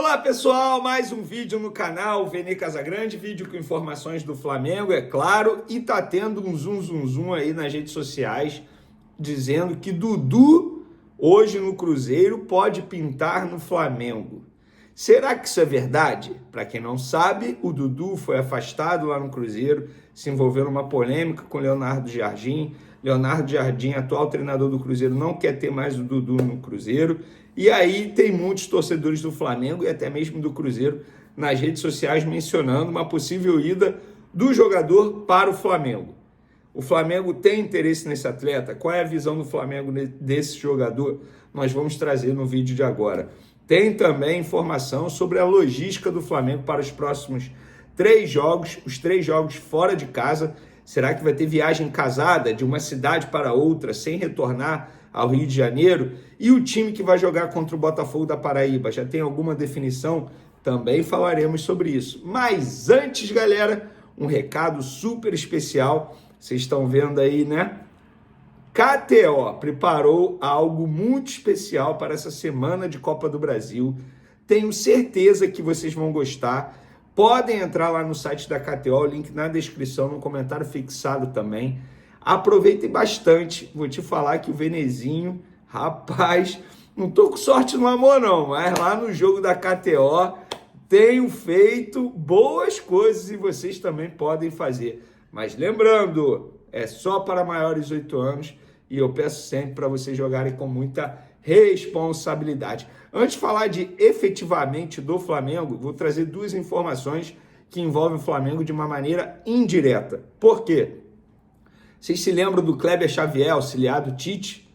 Olá pessoal, mais um vídeo no canal Vene Casagrande, vídeo com informações do Flamengo, é claro, e tá tendo um zoom aí nas redes sociais, dizendo que Dudu, hoje no Cruzeiro, pode pintar no Flamengo. Será que isso é verdade? Para quem não sabe, o Dudu foi afastado lá no Cruzeiro, se envolveu numa polêmica com Leonardo Jardim. Leonardo Jardim, atual treinador do Cruzeiro, não quer ter mais o Dudu no Cruzeiro. E aí tem muitos torcedores do Flamengo e até mesmo do Cruzeiro nas redes sociais mencionando uma possível ida do jogador para o Flamengo. O Flamengo tem interesse nesse atleta? Qual é a visão do Flamengo desse jogador? Nós vamos trazer no vídeo de agora. Tem também informação sobre a logística do Flamengo para os próximos 3 jogos, os 3 jogos fora de casa. Será que vai ter viagem casada de uma cidade para outra sem retornar ao Rio de Janeiro? E o time que vai jogar contra o Botafogo da Paraíba, já tem alguma definição? Também falaremos sobre isso. Mas antes, galera, um recado super especial. Vocês estão vendo aí, né? KTO preparou algo muito especial para essa semana de Copa do Brasil. Tenho certeza que vocês vão gostar. Podem entrar lá no site da KTO, link na descrição, no comentário fixado também. Aproveitem bastante. Vou te falar que o Venezinho, rapaz, não tô com sorte no amor não, mas lá no jogo da KTO tenho feito boas coisas e vocês também podem fazer. Mas lembrando, é só para maiores de 8 anos e eu peço sempre para vocês jogarem com muita responsabilidade. Antes de falar de efetivamente do Flamengo, vou trazer 2 informações que envolvem o Flamengo de uma maneira indireta. Por quê? Vocês se lembram do Kleber Xavier, auxiliar do Tite,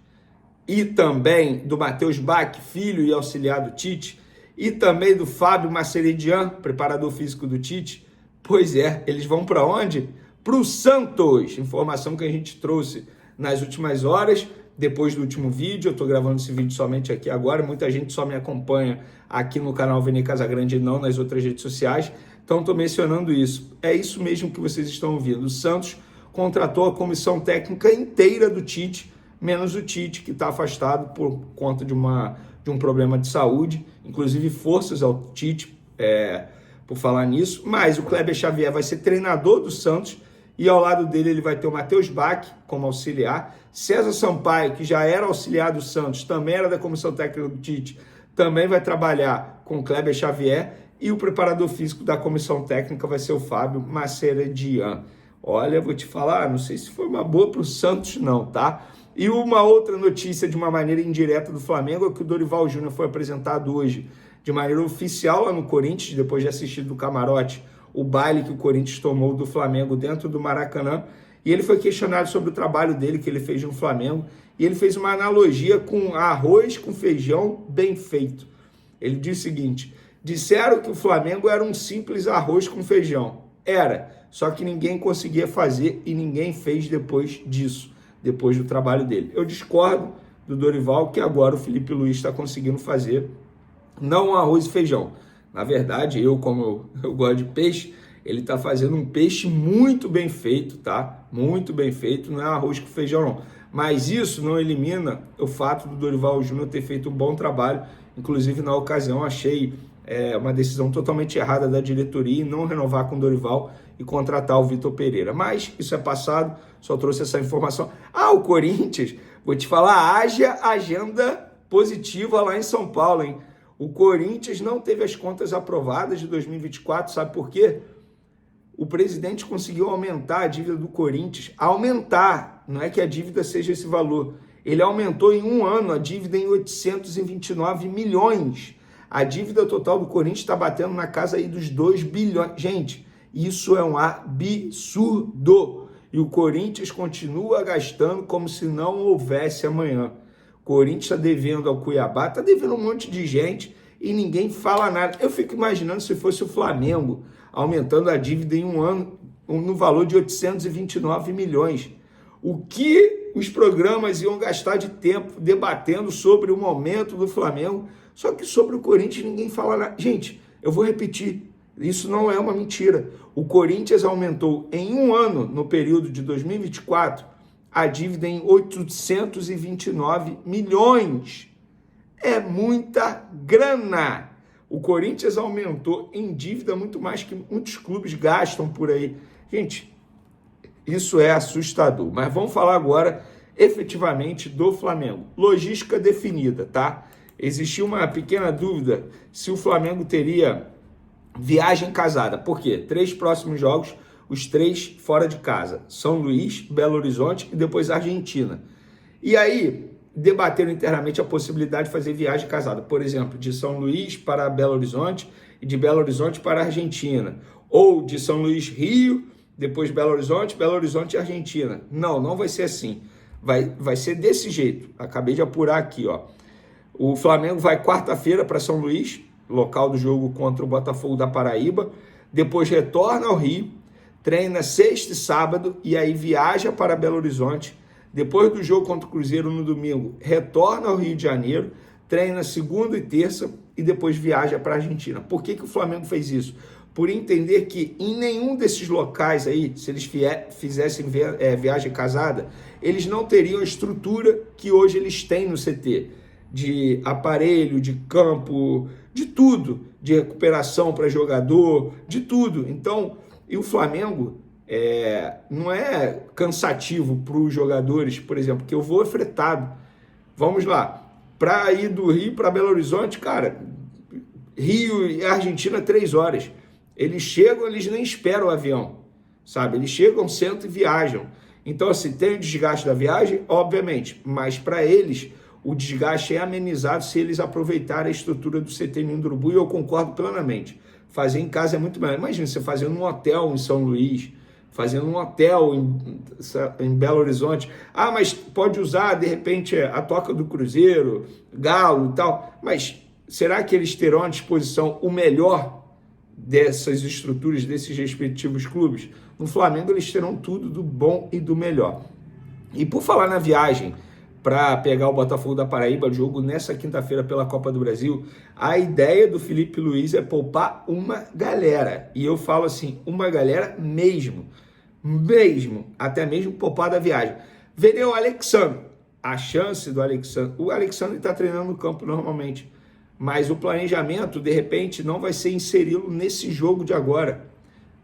e também do Matheus Bach, filho e auxiliar do Tite, e também do Fábio Maceredian, preparador físico do Tite? Pois é, eles vão para onde? Para o Santos. Informação que a gente trouxe nas últimas horas, depois do último vídeo. Eu estou gravando esse vídeo somente aqui agora, muita gente só me acompanha aqui no canal Vene Casagrande e não nas outras redes sociais, então estou mencionando isso. É isso mesmo que vocês estão ouvindo. O Santos contratou a comissão técnica inteira do Tite, menos o Tite, que está afastado por conta de um problema de saúde, inclusive forças ao Tite por falar nisso, mas o Kleber Xavier vai ser treinador do Santos e ao lado dele ele vai ter o Matheus Bach como auxiliar, César Sampaio, que já era auxiliar do Santos, também era da comissão técnica do Tite, também vai trabalhar com o Kleber Xavier e o preparador físico da comissão técnica vai ser o Fábio Maceredian. Olha, vou te falar, não sei se foi uma boa para o Santos não, tá? E uma outra notícia de uma maneira indireta do Flamengo é que o Dorival Júnior foi apresentado hoje de maneira oficial lá no Corinthians, depois de assistir do camarote o baile que o Corinthians tomou do Flamengo dentro do Maracanã, e ele foi questionado sobre o trabalho dele que ele fez no Flamengo, e ele fez uma analogia com arroz com feijão bem feito. Ele disse o seguinte: disseram que o Flamengo era um simples arroz com feijão. Era, só que ninguém conseguia fazer e ninguém fez depois disso, depois do trabalho dele. Eu discordo do Dorival que agora o Felipe Luiz está conseguindo fazer não um arroz e feijão. Na verdade, como eu gosto de peixe, ele está fazendo um peixe muito bem feito, tá? Muito bem feito, não é arroz com feijão não. Mas isso não elimina o fato do Dorival Júnior ter feito um bom trabalho, inclusive na ocasião achei uma decisão totalmente errada da diretoria em não renovar com o Dorival e contratar o Vitor Pereira. Mas isso é passado, só trouxe essa informação. O Corinthians, vou te falar, haja agenda positiva lá em São Paulo, hein? O Corinthians não teve as contas aprovadas de 2024, sabe por quê? O presidente conseguiu aumentar a dívida do Corinthians, aumentar, não é que a dívida seja esse valor, ele aumentou em um ano a dívida em 829 milhões. A dívida total do Corinthians está batendo na casa aí dos 2 bilhões. Gente, isso é um absurdo. E o Corinthians continua gastando como se não houvesse amanhã. O Corinthians está devendo ao Cuiabá, está devendo um monte de gente e ninguém fala nada. Eu fico imaginando se fosse o Flamengo aumentando a dívida em um ano no valor de 829 milhões. O que os programas iam gastar de tempo debatendo sobre o momento do Flamengo, só que sobre o Corinthians ninguém fala nada. Gente, eu vou repetir, isso não é uma mentira. O Corinthians aumentou em um ano, no período de 2024, a dívida em 829 milhões. É muita grana. O Corinthians aumentou em dívida muito mais que muitos clubes gastam por aí. Gente, isso é assustador. Mas vamos falar agora efetivamente do Flamengo. Logística definida, tá? Existia uma pequena dúvida se o Flamengo teria viagem casada. Por quê? 3 próximos jogos, os 3 fora de casa. São Luís, Belo Horizonte e depois Argentina. E aí, debateram internamente a possibilidade de fazer viagem casada. Por exemplo, de São Luís para Belo Horizonte e de Belo Horizonte para Argentina. Ou de São Luís, Rio, depois Belo Horizonte e Argentina. Não, não vai ser assim. Vai ser desse jeito. Acabei de apurar aqui, ó. O Flamengo vai quarta-feira para São Luís, local do jogo contra o Botafogo da Paraíba. Depois retorna ao Rio, treina sexta e sábado e aí viaja para Belo Horizonte. Depois do jogo contra o Cruzeiro no domingo, retorna ao Rio de Janeiro, treina segunda e terça e depois viaja para a Argentina. Por que o Flamengo fez isso? Por entender que em nenhum desses locais aí, se eles fizessem viagem casada, eles não teriam a estrutura que hoje eles têm no CT, de aparelho, de campo, de tudo, de recuperação para jogador, de tudo. Então, e o Flamengo não é cansativo para os jogadores, por exemplo, que eu vou fretado. Vamos lá, para ir do Rio para Belo Horizonte, cara, Rio e Argentina 3 horas. Eles chegam, eles nem esperam o avião, sabe? Eles chegam, sentam e viajam. Então, assim, tem o desgaste da viagem, obviamente, mas para eles o desgaste é amenizado se eles aproveitarem a estrutura do CT Ninho do Urubu, e eu concordo plenamente. Fazer em casa é muito melhor. Imagina você fazendo um hotel em São Luís, fazendo um hotel em Belo Horizonte. Ah, mas pode usar, de repente, a Toca do Cruzeiro, Galo e tal. Mas será que eles terão à disposição o melhor dessas estruturas, desses respectivos clubes? No Flamengo eles terão tudo do bom e do melhor. E por falar na viagem para pegar o Botafogo da Paraíba, jogo nessa quinta-feira pela Copa do Brasil, a ideia do Felipe Luiz é poupar uma galera. E eu falo assim, uma galera mesmo, até mesmo poupar da viagem. Veria o Alexandre, a chance do Alexandre, o Alexandre está treinando no campo normalmente, mas o planejamento, de repente, não vai ser inseri-lo nesse jogo de agora,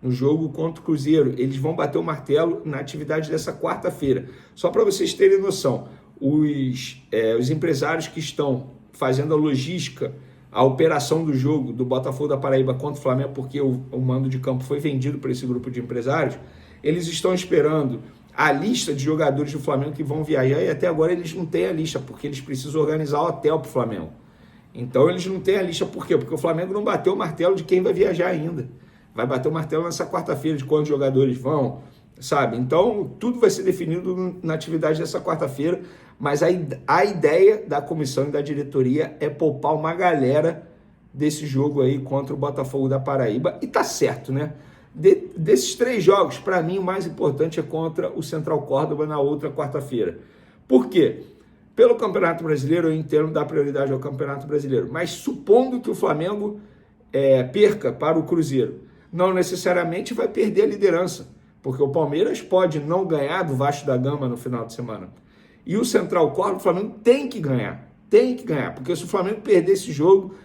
no jogo contra o Cruzeiro. Eles vão bater o martelo na atividade dessa quarta-feira. Só para vocês terem noção, os empresários que estão fazendo a logística, a operação do jogo do Botafogo da Paraíba contra o Flamengo, porque o mando de campo foi vendido para esse grupo de empresários, eles estão esperando a lista de jogadores do Flamengo que vão viajar, e até agora eles não têm a lista, porque eles precisam organizar o hotel para o Flamengo. Então eles não têm a lista, por quê? Porque o Flamengo não bateu o martelo de quem vai viajar ainda. Vai bater o martelo nessa quarta-feira de quantos jogadores vão, sabe? Então tudo vai ser definido na atividade dessa quarta-feira, mas a ideia da comissão e da diretoria é poupar uma galera desse jogo aí contra o Botafogo da Paraíba, e tá certo, né? Desses 3 jogos, para mim o mais importante é contra o Central Córdoba na outra quarta-feira. Por quê? Pelo Campeonato Brasileiro, eu entendo dar prioridade ao Campeonato Brasileiro, mas supondo que o Flamengo perca para o Cruzeiro, não necessariamente vai perder a liderança, porque o Palmeiras pode não ganhar do Vasco da Gama no final de semana. E o Central Córdoba, o Flamengo tem que ganhar, porque se o Flamengo perder esse jogo,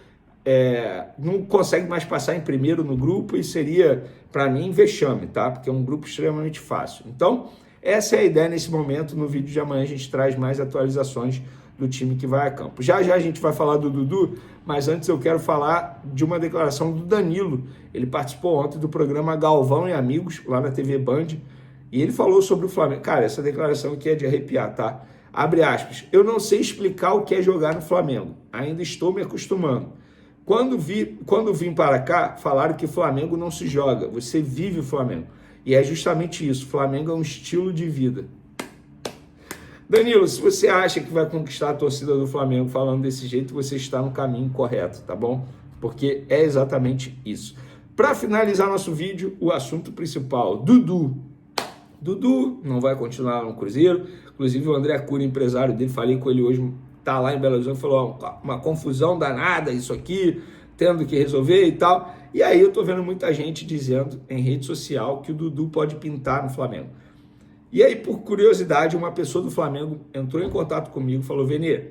não consegue mais passar em primeiro no grupo, e seria, para mim, vexame, tá? Porque é um grupo extremamente fácil. Então, essa é a ideia nesse momento. No vídeo de amanhã a gente traz mais atualizações do time que vai a campo. Já já a gente vai falar do Dudu, mas antes eu quero falar de uma declaração do Danilo. Ele participou ontem do programa Galvão e Amigos, lá na TV Band, e ele falou sobre o Flamengo. Cara, essa declaração aqui é de arrepiar, tá? Abre aspas. Eu não sei explicar o que é jogar no Flamengo. Ainda estou me acostumando. Quando vim para cá, falaram que Flamengo não se joga. Você vive o Flamengo. E é justamente isso. Flamengo é um estilo de vida. Danilo, se você acha que vai conquistar a torcida do Flamengo falando desse jeito, você está no caminho correto, tá bom? Porque é exatamente isso. Para finalizar nosso vídeo, o assunto principal, Dudu. Dudu não vai continuar no Cruzeiro. Inclusive o André Cury, empresário dele, falei com ele hoje, tá lá em Belo Horizonte, falou, uma confusão danada isso aqui, tendo que resolver e tal. E aí eu tô vendo muita gente dizendo em rede social que o Dudu pode pintar no Flamengo. E aí, por curiosidade, uma pessoa do Flamengo entrou em contato comigo e falou, Vene,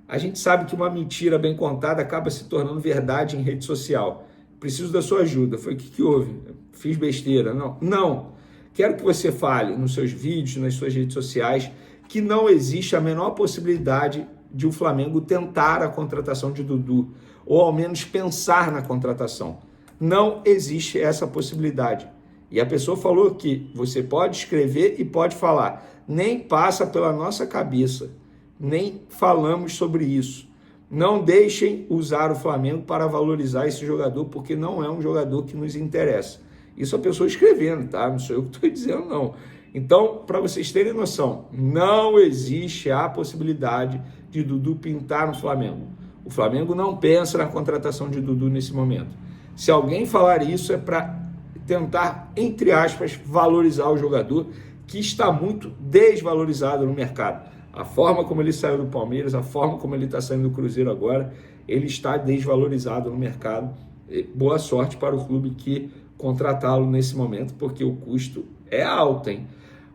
A gente sabe que uma mentira bem contada acaba se tornando verdade em rede social. Preciso da sua ajuda. Foi o que houve? Fiz besteira? Não. Não. Quero que você fale nos seus vídeos, nas suas redes sociais, que não existe a menor possibilidade de o Flamengo tentar a contratação de Dudu, ou ao menos pensar na contratação. Não existe essa possibilidade. E a pessoa falou que você pode escrever e pode falar. Nem passa pela nossa cabeça. Nem falamos sobre isso. Não deixem usar o Flamengo para valorizar esse jogador, porque não é um jogador que nos interessa. Isso a pessoa escrevendo, tá? Não sou eu que estou dizendo, não. Então, para vocês terem noção, não existe a possibilidade de Dudu pintar no Flamengo. O Flamengo não pensa na contratação de Dudu nesse momento. Se alguém falar isso, é para tentar, entre aspas, valorizar o jogador, que está muito desvalorizado no mercado. A forma como ele saiu do Palmeiras, a forma como ele está saindo do Cruzeiro agora, ele está desvalorizado no mercado. Boa sorte para o clube que contratá-lo nesse momento, porque o custo é alto, hein?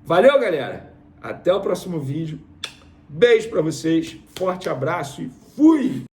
Valeu, galera! Até o próximo vídeo. Beijo para vocês, forte abraço e fui!